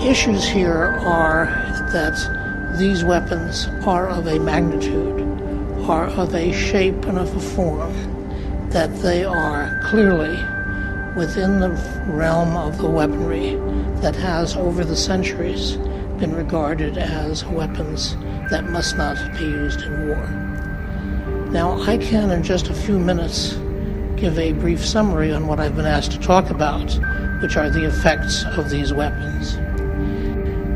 issues here are that these weapons are of a magnitude, are of a shape and of a form, that they are clearly within the realm of the weaponry that has, over the centuries, been regarded as weapons that must not be used in war. Now, I can, in just a few minutes, give a brief summary on what I've been asked to talk about, which are the effects of these weapons.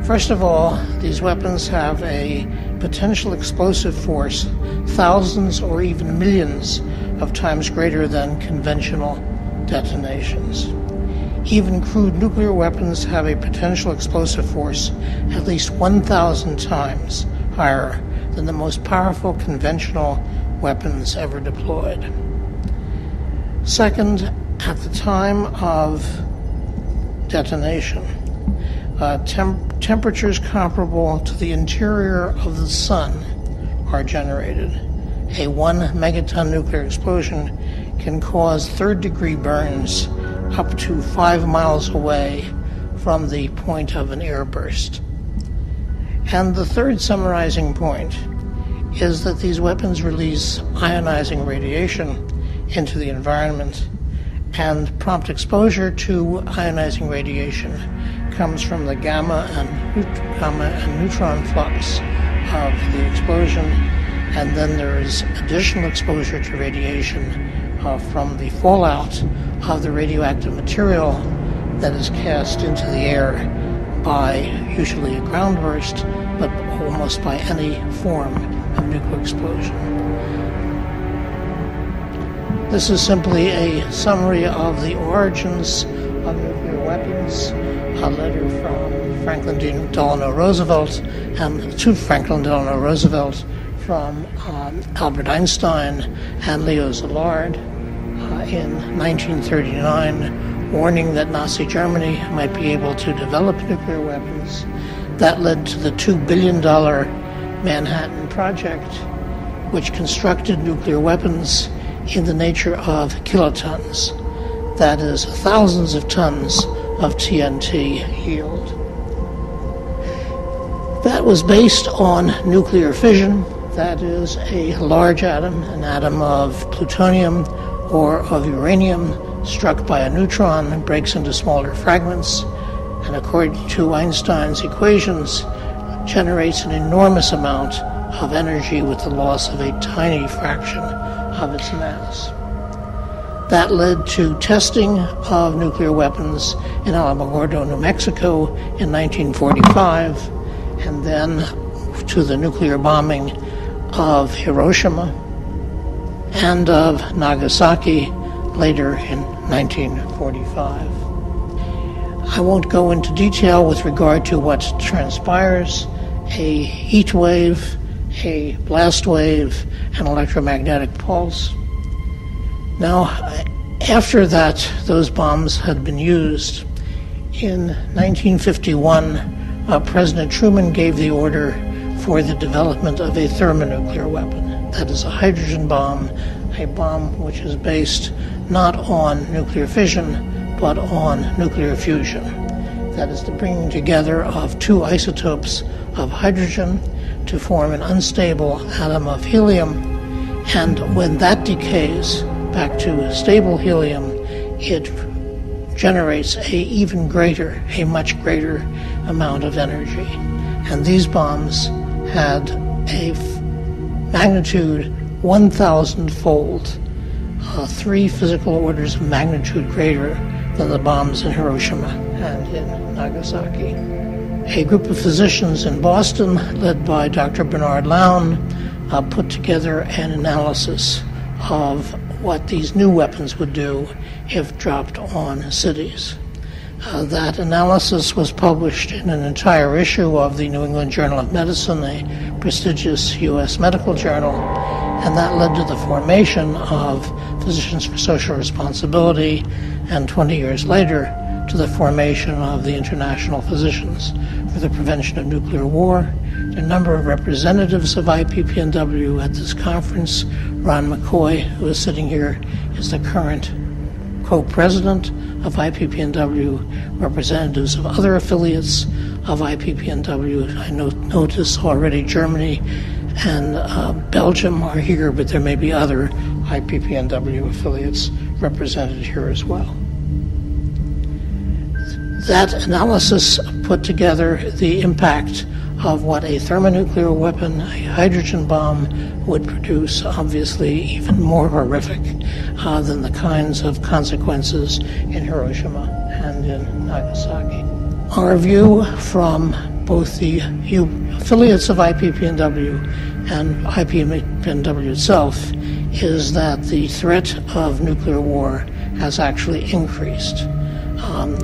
First of all, these weapons have a potential explosive force thousands or even millions of times greater than conventional detonations. Even crude nuclear weapons have a potential explosive force at least 1,000 times higher than the most powerful conventional weapons ever deployed. Second, at the time of detonation, temperatures comparable to the interior of the sun are generated. A 1 megaton nuclear explosion can cause third-degree burns up to 5 miles away from the point of an airburst. And the third summarizing point is that these weapons release ionizing radiation into the environment, and prompt exposure to ionizing radiation comes from the gamma and neutron flux of the explosion, and then there is additional exposure to radiation from the fallout of the radioactive material that is cast into the air by usually a ground burst, but almost by any form of nuclear explosion. This is simply a summary of the origins of nuclear weapons, a letter from Franklin Delano Roosevelt and to Franklin Delano Roosevelt from Albert Einstein and Leo Szilard in 1939, warning that Nazi Germany might be able to develop nuclear weapons. That led to the $2 billion Manhattan Project, which constructed nuclear weapons in the nature of kilotons, that is, thousands of tons of TNT yield. That was based on nuclear fission, that is, a large atom, an atom of plutonium or of uranium, struck by a neutron, breaks into smaller fragments, and according to Einstein's equations, generates an enormous amount of energy with the loss of a tiny fraction of its mass. That led to testing of nuclear weapons in Alamogordo, New Mexico in 1945, and then to the nuclear bombing of Hiroshima and of Nagasaki later in 1945. I won't go into detail with regard to what transpires: a heat wave, a blast wave, an electromagnetic pulse. Now, after that, those bombs had been used. In 1951, President Truman gave the order for the development of a thermonuclear weapon. That is a hydrogen bomb, a bomb which is based not on nuclear fission, but on nuclear fusion. That is the bringing together of two isotopes of hydrogen to form an unstable atom of helium, and when that decays back to stable helium, it generates a much greater amount of energy. And these bombs had a magnitude 1,000-fold, 3 physical orders of magnitude greater than the bombs in Hiroshima and in Nagasaki. A group of physicians in Boston, led by Dr. Bernard Lown, put together an analysis of what these new weapons would do if dropped on cities. That analysis was published in an entire issue of the New England Journal of Medicine, a prestigious U.S. medical journal, and that led to the formation of Physicians for Social Responsibility, and 20 years later to the formation of the International Physicians for the Prevention of Nuclear War. A number of representatives of IPPNW at this conference. Ron McCoy, who is sitting here, is the current co-president of IPPNW. Representatives of other affiliates of IPPNW. I notice already Germany and Belgium are here, but there may be other IPPNW affiliates represented here as well. That analysis put together the impact of what a thermonuclear weapon, a hydrogen bomb, would produce, obviously even more horrific than the kinds of consequences in Hiroshima and in Nagasaki. Our view from both the affiliates of IPPNW and IPPNW itself is that the threat of nuclear war has actually increased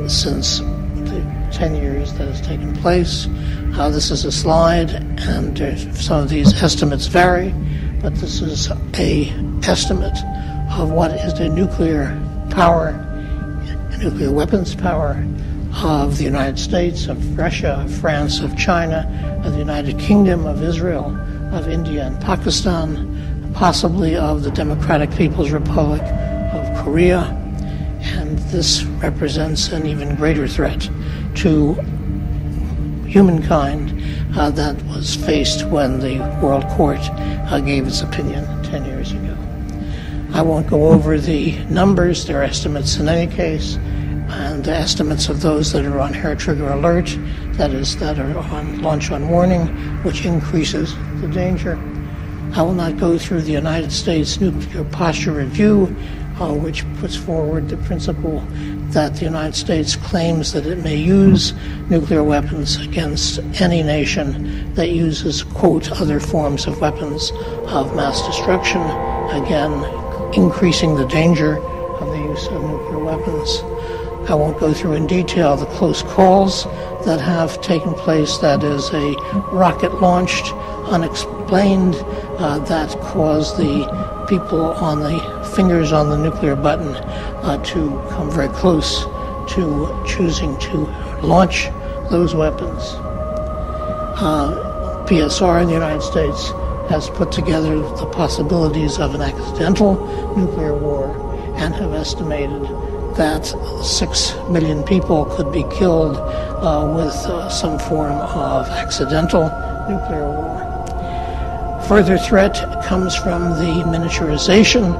since the 10 years that has taken place. This is a slide, and some of these estimates vary, but this is an estimate of what is the nuclear power, nuclear weapons power of the United States, of Russia, of France, of China, of the United Kingdom, of Israel, of India and Pakistan, possibly of the Democratic People's Republic of Korea. And this represents an even greater threat to humankind that was faced when the World Court gave its opinion 10 years ago. I won't go over the numbers, they're estimates in any case, and the estimates of those that are on hair trigger alert, that is, that are on launch on warning, which increases the danger. I will not go through the United States Nuclear Posture Review, which puts forward the principle that the United States claims that it may use nuclear weapons against any nation that uses, quote, other forms of weapons of mass destruction, again, increasing the danger of the use of nuclear weapons. I won't go through in detail the close calls that have taken place. That is a rocket launched, unexplained, that caused the people on the fingers on the nuclear button to come very close to choosing to launch those weapons. PSR in the United States has put together the possibilities of an accidental nuclear war and have estimated that 6 million people could be killed with some form of accidental nuclear war. Further threat comes from the miniaturization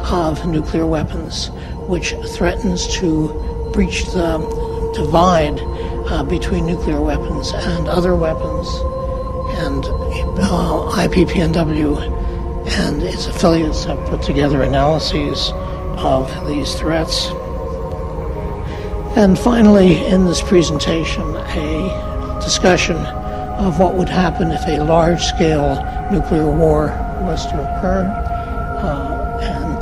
of nuclear weapons, which threatens to breach the divide between nuclear weapons and other weapons. And IPPNW and its affiliates have put together analyses of these threats. And finally, in this presentation, a discussion of what would happen if a large-scale nuclear war was to occur. And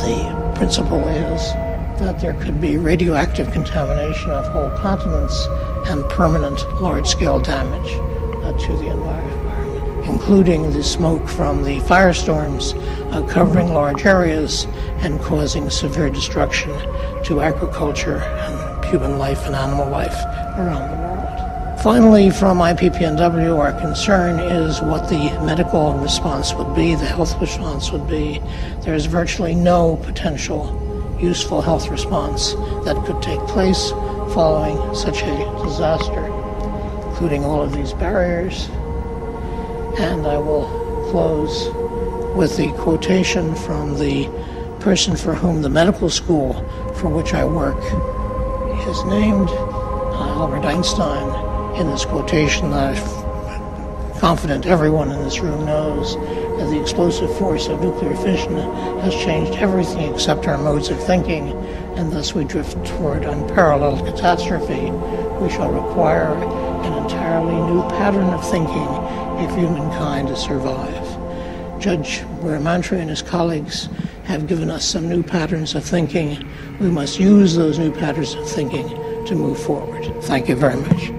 the principle is that there could be radioactive contamination of whole continents and permanent large-scale damage to the environment, including the smoke from the firestorms covering large areas and causing severe destruction to agriculture and human life and animal life around the world. Finally, from IPPNW, our concern is what the medical response would be, the health response would be. There is virtually no potential useful health response that could take place following such a disaster, including all of these barriers. And I will close with the quotation from the person for whom the medical school for which I work is named, Albert Einstein. In this quotation, I'm confident everyone in this room knows that the explosive force of nuclear fission has changed everything except our modes of thinking, and thus we drift toward unparalleled catastrophe. We shall require an entirely new pattern of thinking if humankind is to survive. Judge Weramantry and his colleagues have given us some new patterns of thinking. We must use those new patterns of thinking to move forward. Thank you very much.